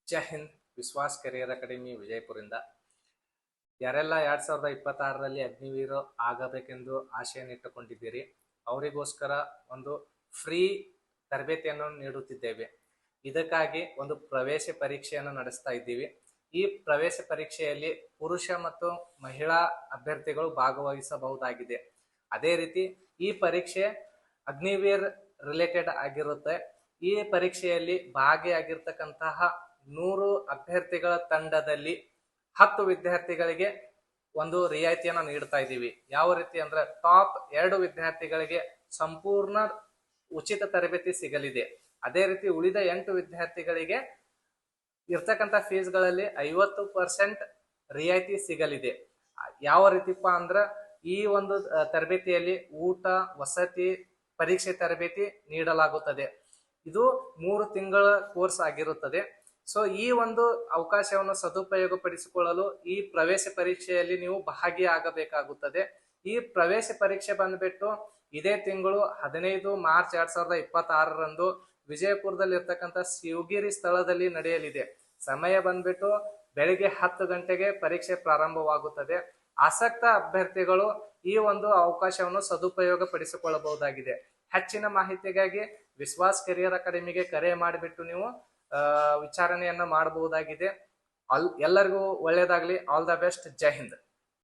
ಜೈ ಹಿಂದ್. ವಿಶ್ವಾಸ್ career academy ವಿಜಯಪುರಿಂದ ಯಾರೆಲ್ಲ 2026ರಲ್ಲಿ ಅಗ್ನಿವೀರ ಆಗಬೇಕೆಂದು ಆಶೆಯನ್ನು ಇಟ್ಟುಕೊಂಡಿದ್ದೀರಿ ಅವರಿಗೋಸ್ಕರ ಒಂದು ಫ್ರೀ ತರಬೇತಿಯನ್ನು ನೀಡುತ್ತಿದ್ದೇವೆ. ಇದಕ್ಕಾಗಿ ಒಂದು ಪ್ರವೇಶ ಪರೀಕ್ಷೆಯನ್ನು ನಡೆಸ್ತಾ ಇದ್ದೀವಿ. ಈ ಪ್ರವೇಶ ಪರೀಕ್ಷೆಯಲ್ಲಿ ಪುರುಷ ಮತ್ತು ಮಹಿಳಾ ಅಭ್ಯರ್ಥಿಗಳು ಭಾಗವಹಿಸಬಹುದಾಗಿದೆ. ಅದೇ ರೀತಿ ಈ ಪರೀಕ್ಷೆ ಅಗ್ನಿವೀರ್ ರಿಲೇಟೆಡ್ ಆಗಿರುತ್ತೆ. ಈ ಪರೀಕ್ಷೆಯಲ್ಲಿ ಭಾಗಿಯಾಗಿರ್ತಕ್ಕಂತಹ 100 ಅಭ್ಯರ್ಥಿಗಳ ತಂಡದಲ್ಲಿ 10 ವಿದ್ಯಾರ್ಥಿಗಳಿಗೆ ಒಂದು ರಿಯಾಯಿತಿಯನ್ನು ನೀಡ್ತಾ ಇದ್ದೀವಿ. ಯಾವ ರೀತಿ ಅಂದ್ರೆ ಟಾಪ್ 2 ವಿದ್ಯಾರ್ಥಿಗಳಿಗೆ ಸಂಪೂರ್ಣ ಉಚಿತ ತರಬೇತಿ ಸಿಗಲಿದೆ. ಅದೇ ರೀತಿ ಉಳಿದ 8 ವಿದ್ಯಾರ್ಥಿಗಳಿಗೆ ಇರ್ತಕ್ಕಂಥ ಫೀಸ್ಗಳಲ್ಲಿ 50% ರಿಯಾಯಿತಿ ಸಿಗಲಿದೆ. ಯಾವ ರೀತಿಪ್ಪ ಅಂದ್ರ ಈ ಒಂದು ತರಬೇತಿಯಲ್ಲಿ ಊಟ, ವಸತಿ, ಪರೀಕ್ಷೆ ತರಬೇತಿ ನೀಡಲಾಗುತ್ತದೆ. ಇದು 3 ತಿಂಗಳ ಕೋರ್ಸ್ ಆಗಿರುತ್ತದೆ. ಸೊ ಈ ಒಂದು ಅವಕಾಶವನ್ನು ಸದುಪಯೋಗ ಪಡಿಸಿಕೊಳ್ಳಲು ಈ ಪ್ರವೇಶ ಪರೀಕ್ಷೆಯಲ್ಲಿ ನೀವು ಭಾಗಿಯಾಗಬೇಕಾಗುತ್ತದೆ. ಈ ಪ್ರವೇಶ ಪರೀಕ್ಷೆ ಬಂದ್ಬಿಟ್ಟು ಇದೇ ತಿಂಗಳು 15 ಮಾರ್ಚ್ 2026ರಂದು ವಿಜಯಪುರದಲ್ಲಿ ಇರ್ತಕ್ಕಂಥ ಶಿವಗಿರಿ ಸ್ಥಳದಲ್ಲಿ ನಡೆಯಲಿದೆ. ಸಮಯ ಬಂದ್ಬಿಟ್ಟು ಬೆಳಿಗ್ಗೆ 10 ಗಂಟೆಗೆ ಪರೀಕ್ಷೆ ಪ್ರಾರಂಭವಾಗುತ್ತದೆ. ಆಸಕ್ತ ಅಭ್ಯರ್ಥಿಗಳು ಈ ಒಂದು ಅವಕಾಶವನ್ನು ಸದುಪಯೋಗ ಪಡಿಸಿಕೊಳ್ಳಬಹುದಾಗಿದೆ. ಹೆಚ್ಚಿನ ಮಾಹಿತಿಗಾಗಿ ವಿಶ್ವಾಸ್ ಕೆರಿಯರ್ ಅಕಾಡೆಮಿಗೆ ಕರೆ ಮಾಡಿಬಿಟ್ಟು ನೀವು ವಿಚಾರಣೆಯನ್ನ ಮಾಡಬಹುದಾಗಿದೆ. ಎಲ್ಲರಿಗೂ ಒಳ್ಳೆಯದಾಗಲಿ. All the best. Jai Hind.